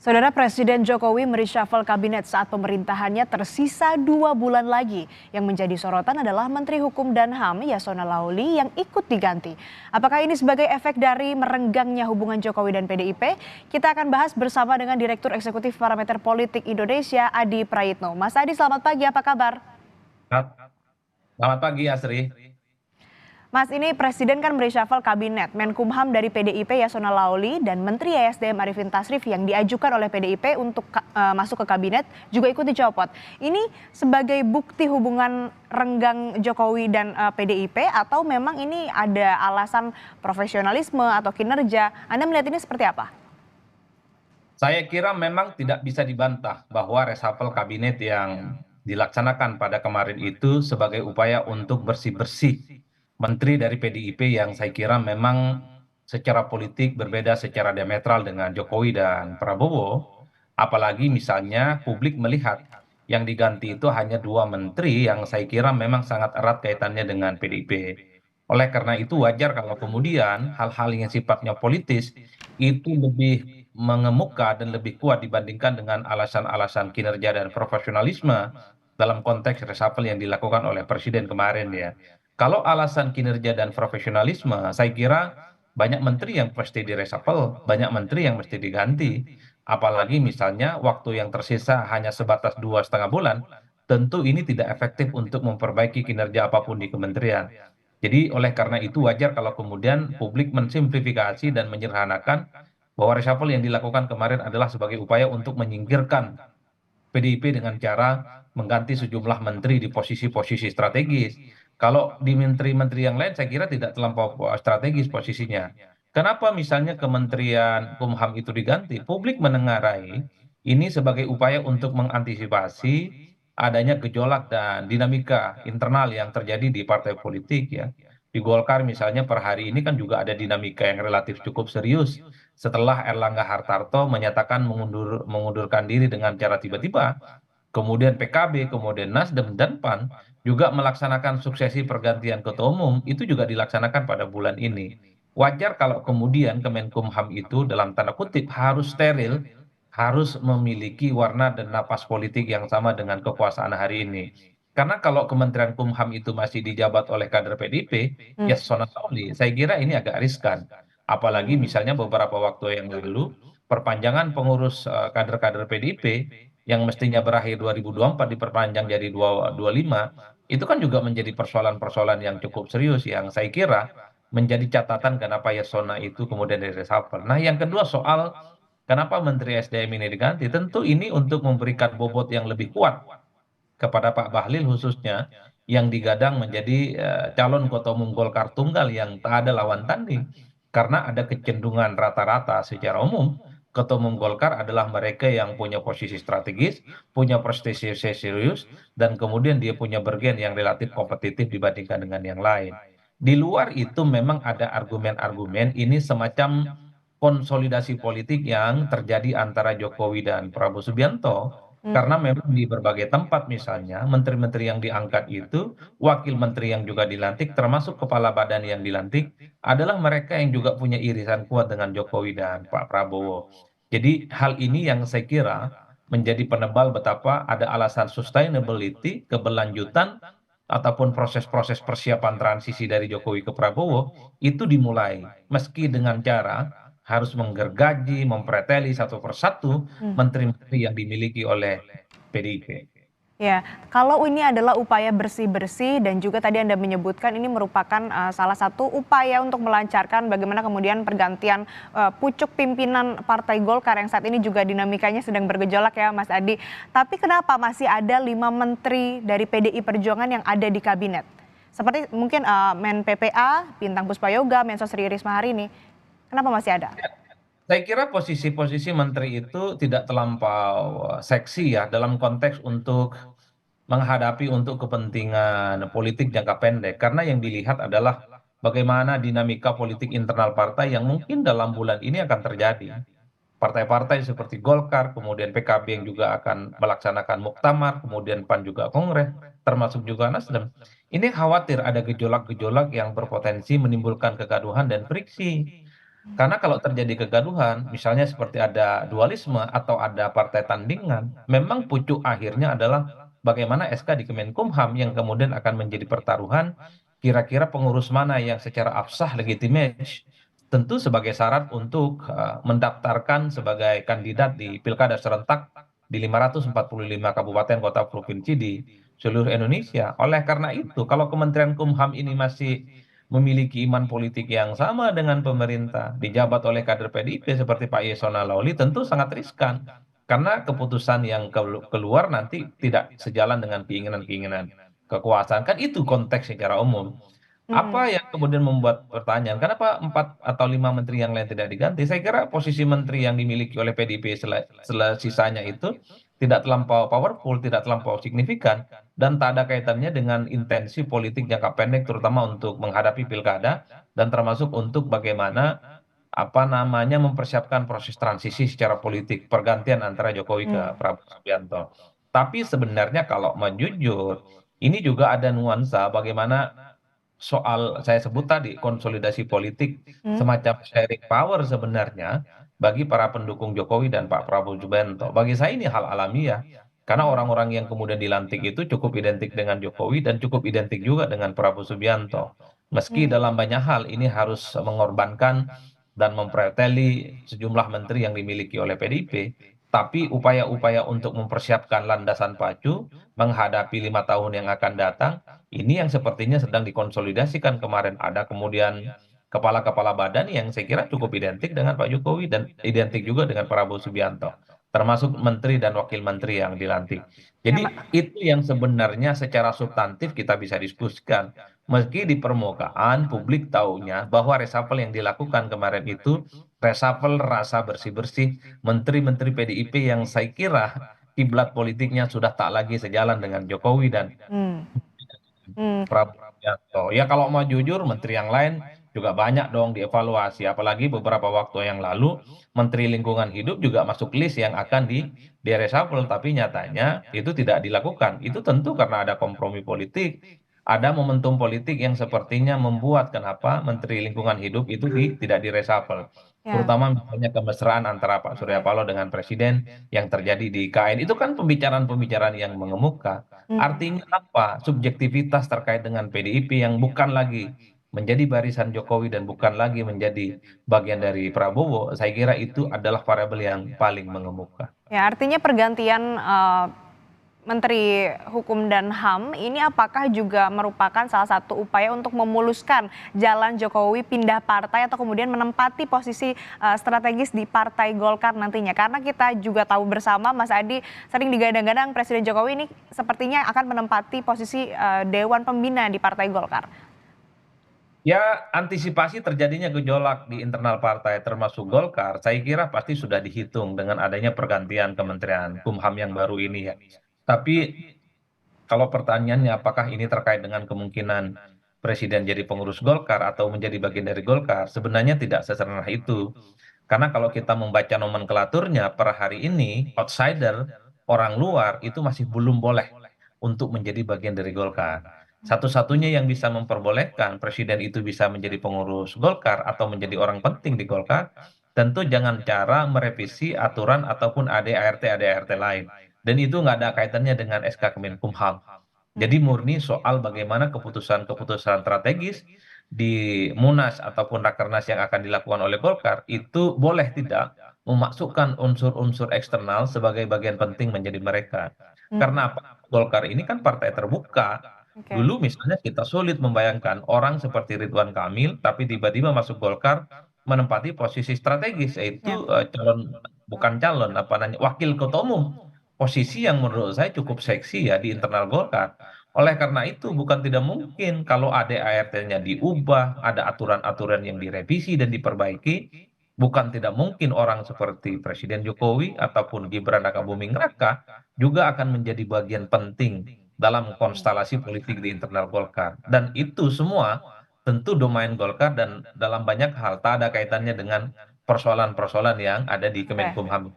Saudara Presiden Jokowi mereshuffle kabinet saat pemerintahannya tersisa 2 bulan lagi. Yang menjadi sorotan adalah Menteri Hukum dan HAM Yasona Laoly yang ikut diganti. Apakah ini sebagai efek dari merenggangnya hubungan Jokowi dan PDIP? Kita akan bahas bersama dengan Direktur Eksekutif Parameter Politik Indonesia Adi Praitno. Mas Adi, selamat pagi, apa kabar? Selamat pagi, Asri. Mas, ini Presiden kan mereshuffle kabinet. Menkumham dari PDIP Yasona Laoly dan Menteri ESDM Arifin Tasrif yang diajukan oleh PDIP untuk masuk ke kabinet juga ikut dicopot. Ini sebagai bukti hubungan renggang Jokowi dan PDIP atau memang ini ada alasan profesionalisme atau kinerja? Anda melihat ini seperti apa? Saya kira memang tidak bisa dibantah bahwa reshuffle kabinet yang dilaksanakan pada kemarin itu sebagai upaya untuk bersih-bersih menteri dari PDIP yang saya kira memang secara politik berbeda secara diametral dengan Jokowi dan Prabowo. Apalagi misalnya publik melihat yang diganti itu hanya dua menteri yang saya kira memang sangat erat kaitannya dengan PDIP. Oleh karena itu wajar kalau kemudian hal-hal yang sifatnya politis itu lebih mengemuka dan lebih kuat dibandingkan dengan alasan-alasan kinerja dan profesionalisme dalam konteks reshuffle yang dilakukan oleh Presiden kemarin ya. Kalau alasan kinerja dan profesionalisme, saya kira banyak menteri yang pasti direshuffle, banyak menteri yang mesti diganti. Apalagi misalnya waktu yang tersisa hanya sebatas 2,5 bulan, tentu ini tidak efektif untuk memperbaiki kinerja apapun di kementerian. Jadi oleh karena itu wajar kalau kemudian publik mensimplifikasi dan menyederhanakan bahwa reshuffle yang dilakukan kemarin adalah sebagai upaya untuk menyingkirkan PDIP dengan cara mengganti sejumlah menteri di posisi-posisi strategis. Kalau di menteri-menteri yang lain saya kira tidak terlampau strategis posisinya. Kenapa misalnya Kementerian Kumham itu diganti? Publik menengarai ini sebagai upaya untuk mengantisipasi adanya gejolak dan dinamika internal yang terjadi di partai politik ya. Di Golkar misalnya per hari ini kan juga ada dinamika yang relatif cukup serius setelah Erlangga Hartarto menyatakan mengundurkan diri dengan cara tiba-tiba, kemudian PKB, kemudian Nasdem dan PAN juga melaksanakan suksesi pergantian ketua umum, itu juga dilaksanakan pada bulan ini. Wajar kalau kemudian Kemenkumham itu dalam tanda kutip harus steril, harus memiliki warna dan napas politik yang sama dengan kekuasaan hari ini. Karena kalau Kementerian Kumham itu masih dijabat oleh kader PDIP, ya Sona Sauli, saya kira ini agak riskan. Apalagi misalnya beberapa waktu yang lalu, perpanjangan pengurus kader-kader PDIP yang mestinya berakhir 2024 diperpanjang jadi 2025, itu kan juga menjadi persoalan-persoalan yang cukup serius yang saya kira menjadi catatan kenapa Yasona itu kemudian direshuffle. Nah, yang kedua soal kenapa Menteri SDM ini diganti, tentu ini untuk memberikan bobot yang lebih kuat kepada Pak Bahlil khususnya yang digadang menjadi calon ketua umum Golkar tunggal yang tak ada lawan tanding. Karena ada kecenderungan rata-rata secara umum ketua umum Golkar adalah mereka yang punya posisi strategis, punya prestasi serius, dan kemudian dia punya bergen yang relatif kompetitif dibandingkan dengan yang lain. Di luar itu memang ada argumen-argumen ini semacam konsolidasi politik yang terjadi antara Jokowi dan Prabowo Subianto karena memang di berbagai tempat misalnya menteri-menteri yang diangkat itu, wakil menteri yang juga dilantik, termasuk kepala badan yang dilantik, adalah mereka yang juga punya irisan kuat dengan Jokowi dan Pak Prabowo. Jadi hal ini yang saya kira menjadi penebal betapa ada alasan sustainability, keberlanjutan, ataupun proses-proses persiapan transisi dari Jokowi ke Prabowo itu dimulai. Meski dengan cara harus menggergaji, mempreteli satu persatu menteri-menteri yang dimiliki oleh PDIP. Ya, kalau ini adalah upaya bersih-bersih dan juga tadi Anda menyebutkan ini merupakan salah satu upaya untuk melancarkan bagaimana kemudian pergantian pucuk pimpinan Partai Golkar yang saat ini juga dinamikanya sedang bergejolak ya Mas Adi. Tapi kenapa masih ada 5 menteri dari PDI Perjuangan yang ada di kabinet? Seperti mungkin Men PPA, Bintang Puspayoga, Mensos Risma hari ini. Kenapa masih ada? Saya kira posisi-posisi menteri itu tidak terlampau seksi ya dalam konteks untuk menghadapi untuk kepentingan politik jangka pendek. Karena yang dilihat adalah bagaimana dinamika politik internal partai yang mungkin dalam bulan ini akan terjadi. Partai-partai seperti Golkar, kemudian PKB yang juga akan melaksanakan muktamar, kemudian PAN juga kongres, termasuk juga Nasdem. Ini khawatir ada gejolak-gejolak yang berpotensi menimbulkan kegaduhan dan friksi. Karena kalau terjadi kegaduhan, misalnya seperti ada dualisme atau ada partai tandingan, memang pucuk akhirnya adalah bagaimana SK di Kemenkumham yang kemudian akan menjadi pertaruhan kira-kira pengurus mana yang secara absah legitimate tentu sebagai syarat untuk mendaftarkan sebagai kandidat di pilkada serentak di 545 kabupaten kota provinsi di seluruh Indonesia. Oleh karena itu, kalau Kementerian Kumham ini masih memiliki iman politik yang sama dengan pemerintah, dijabat oleh kader PDIP seperti Pak Yasona Lawli, tentu sangat riskan. Karena keputusan yang keluar nanti tidak sejalan dengan keinginan-keinginan kekuasaan. Kan itu konteks secara umum. Mm-mm. Apa yang kemudian membuat pertanyaan, kenapa 4 atau 5 menteri yang lain tidak diganti? Saya kira posisi menteri yang dimiliki oleh PDIP sisanya itu tidak terlampau powerful, tidak terlampau signifikan, dan tak ada kaitannya dengan intensi politik jangka pendek, terutama untuk menghadapi pilkada, dan termasuk untuk bagaimana mempersiapkan proses transisi secara politik, pergantian antara Jokowi ke Mm. Prabowo Subianto. Tapi sebenarnya kalau mau jujur, ini juga ada nuansa bagaimana soal saya sebut tadi konsolidasi politik Mm. semacam sharing power sebenarnya bagi para pendukung Jokowi dan Pak Prabowo Subianto. Bagi saya ini hal alamiah karena Mm. orang-orang yang kemudian dilantik itu cukup identik dengan Jokowi dan cukup identik juga dengan Prabowo Subianto. Meski Mm. dalam banyak hal ini harus mengorbankan dan mempreteli sejumlah menteri yang dimiliki oleh PDIP, tapi upaya-upaya untuk mempersiapkan landasan pacu menghadapi 5 tahun yang akan datang ini yang sepertinya sedang dikonsolidasikan kemarin. Ada kemudian kepala-kepala badan yang saya kira cukup identik dengan Pak Jokowi dan identik juga dengan Prabowo Subianto. Termasuk menteri dan wakil menteri yang dilantik. Ya, Jadi itu yang sebenarnya secara substantif kita bisa diskusikan. Meski di permukaan publik taunya bahwa reshuffle yang dilakukan kemarin itu reshuffle rasa bersih-bersih menteri-menteri PDIP yang saya kira kiblat politiknya sudah tak lagi sejalan dengan Jokowi dan mm. Mm. Prabowo Subianto. Ya kalau mau jujur, menteri yang lain juga banyak dong dievaluasi. Apalagi beberapa waktu yang lalu, Menteri Lingkungan Hidup juga masuk list yang akan di reshuffle. Tapi nyatanya itu tidak dilakukan. Itu tentu karena ada kompromi politik. Ada momentum politik yang sepertinya membuat kenapa Menteri Lingkungan Hidup itu tidak di reshuffle. Ya, Terutama misalnya kemesraan antara Pak Surya oke. Paloh dengan Presiden yang terjadi di IKN. Itu kan pembicaraan-pembicaraan yang mengemuka. Mm. Artinya apa? Subjektivitas terkait dengan PDIP yang bukan lagi menjadi barisan Jokowi dan bukan lagi menjadi bagian dari Prabowo, saya kira itu adalah variabel yang paling mengemuka. Ya, artinya pergantian Menteri Hukum dan HAM ini apakah juga merupakan salah satu upaya untuk memuluskan jalan Jokowi pindah partai atau kemudian menempati posisi strategis di Partai Golkar nantinya? Karena kita juga tahu bersama Mas Adi sering digadang-gadang Presiden Jokowi ini sepertinya akan menempati posisi Dewan Pembina di Partai Golkar. Ya, antisipasi terjadinya gejolak di internal partai termasuk Golkar, saya kira pasti sudah dihitung dengan adanya pergantian Kementerian Kumham yang baru ini ya. Tapi kalau pertanyaannya apakah ini terkait dengan kemungkinan Presiden jadi pengurus Golkar atau menjadi bagian dari Golkar, sebenarnya tidak sesederhana itu. Karena kalau kita membaca nomenklaturnya per hari ini, outsider, orang luar itu masih belum boleh untuk menjadi bagian dari Golkar. Satu-satunya yang bisa memperbolehkan Presiden itu bisa menjadi pengurus Golkar atau menjadi orang penting di Golkar, tentu jangan cara merevisi aturan ataupun ADART lain. Dan itu nggak ada kaitannya dengan SK Kemenkumham. Jadi murni soal bagaimana keputusan-keputusan strategis di Munas ataupun Rakernas yang akan dilakukan oleh Golkar itu boleh tidak memasukkan unsur-unsur eksternal sebagai bagian penting menjadi mereka. Hmm, Karena apa? Golkar ini kan partai terbuka. oke. Dulu misalnya kita sulit membayangkan orang seperti Ridwan Kamil tapi tiba-tiba masuk Golkar menempati posisi strategis Ya. yaitu calon bukan calon apa namanya wakil ketua umum. Posisi yang menurut saya cukup seksi ya di internal Golkar. Oleh karena itu, bukan tidak mungkin kalau ADART-nya diubah, ada aturan-aturan yang direvisi dan diperbaiki, bukan tidak mungkin orang seperti Presiden Jokowi ataupun Gibran Rakabuming Raka juga akan menjadi bagian penting dalam konstelasi politik di internal Golkar. Dan itu semua tentu domain Golkar dan dalam banyak hal tak ada kaitannya dengan persoalan-persoalan yang ada di Oke. Kemenkumham.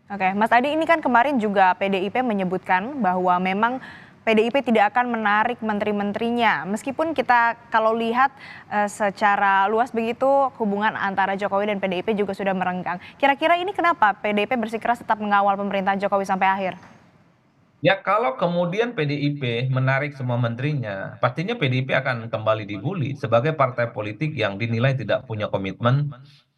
Oke, Mas Adi ini kan kemarin juga PDIP menyebutkan bahwa memang PDIP tidak akan menarik menteri-menterinya. Meskipun kita kalau lihat secara luas begitu hubungan antara Jokowi dan PDIP juga sudah merenggang. Kira-kira ini kenapa PDIP bersikeras tetap mengawal pemerintahan Jokowi sampai akhir? Ya kalau kemudian PDIP menarik semua menterinya, pastinya PDIP akan kembali dibully sebagai partai politik yang dinilai tidak punya komitmen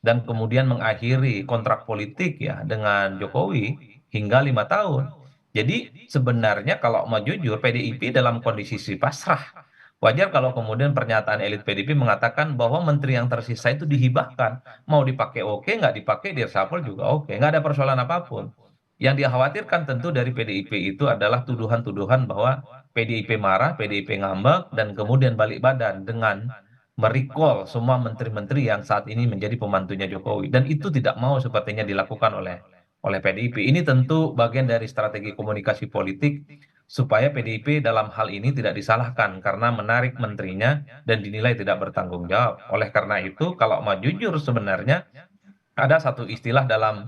dan kemudian mengakhiri kontrak politik ya dengan Jokowi hingga 5 tahun. Jadi sebenarnya kalau mau jujur PDIP dalam kondisi pasrah. Wajar kalau kemudian pernyataan elit PDIP mengatakan bahwa menteri yang tersisa itu dihibahkan. Mau dipakai oke, nggak dipakai di reshuffle juga oke. Nggak ada persoalan apapun. Yang dikhawatirkan tentu dari PDIP itu adalah tuduhan-tuduhan bahwa PDIP marah, PDIP ngambek, dan kemudian balik badan dengan merecall semua menteri-menteri yang saat ini menjadi pembantunya Jokowi. Dan itu tidak mau sepertinya dilakukan oleh PDIP. Ini tentu bagian dari strategi komunikasi politik supaya PDIP dalam hal ini tidak disalahkan karena menarik menterinya dan dinilai tidak bertanggung jawab. Oleh karena itu, kalau mau jujur sebenarnya ada satu istilah dalam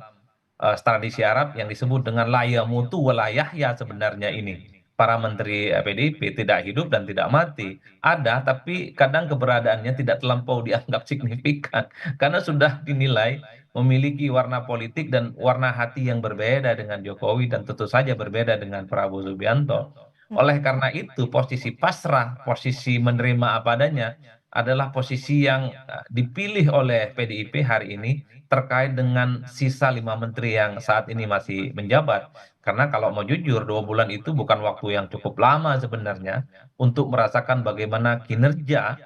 tradisi Arab yang disebut dengan laya mutu walayah ya sebenarnya ini. Para menteri PDIP tidak hidup dan tidak mati. Ada, tapi kadang keberadaannya tidak terlampau dianggap signifikan. Karena sudah dinilai memiliki warna politik dan warna hati yang berbeda dengan Jokowi dan tentu saja berbeda dengan Prabowo Subianto. Oleh karena itu, posisi pasrah, posisi menerima apa adanya adalah posisi yang dipilih oleh PDIP hari ini terkait dengan sisa 5 menteri yang saat ini masih menjabat. Karena kalau mau jujur, 2 bulan itu bukan waktu yang cukup lama sebenarnya untuk merasakan bagaimana kinerja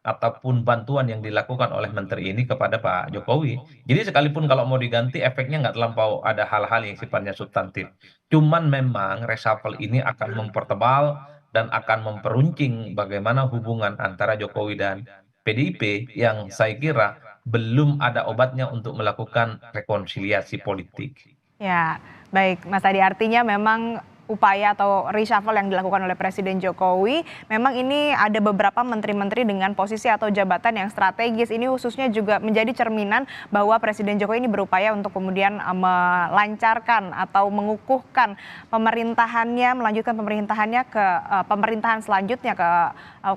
ataupun bantuan yang dilakukan oleh menteri ini kepada Pak Jokowi. Jadi sekalipun kalau mau diganti, efeknya nggak terlampau ada hal-hal yang sifatnya substantif. Cuman memang reshuffle ini akan mempertebal dan akan memperuncing bagaimana hubungan antara Jokowi dan PDIP yang saya kira belum ada obatnya untuk melakukan rekonsiliasi politik. Ya, baik Mas Adi, artinya memang upaya atau reshuffle yang dilakukan oleh Presiden Jokowi, memang ini ada beberapa menteri-menteri dengan posisi atau jabatan yang strategis. Ini khususnya juga menjadi cerminan bahwa Presiden Jokowi ini berupaya untuk kemudian melancarkan atau mengukuhkan pemerintahannya, melanjutkan pemerintahannya ke pemerintahan selanjutnya ke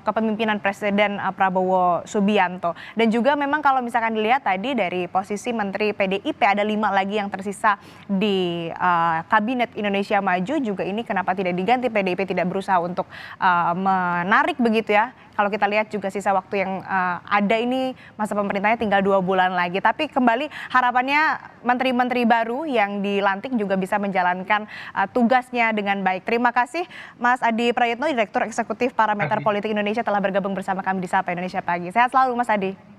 kepemimpinan Presiden Prabowo Subianto. Dan juga memang kalau misalkan dilihat tadi dari posisi Menteri PDIP ada 5 lagi yang tersisa di Kabinet Indonesia Maju, juga ini kenapa tidak diganti, PDIP tidak berusaha untuk menarik begitu ya. Kalau kita lihat juga sisa waktu yang ada ini masa pemerintahnya tinggal 2 bulan lagi. Tapi kembali harapannya menteri-menteri baru yang dilantik juga bisa menjalankan tugasnya dengan baik. Terima kasih Mas Adi Prayitno, Direktur Eksekutif Parameter Politik Indonesia telah bergabung bersama kami di Sapa Indonesia Pagi. Sehat selalu Mas Adi.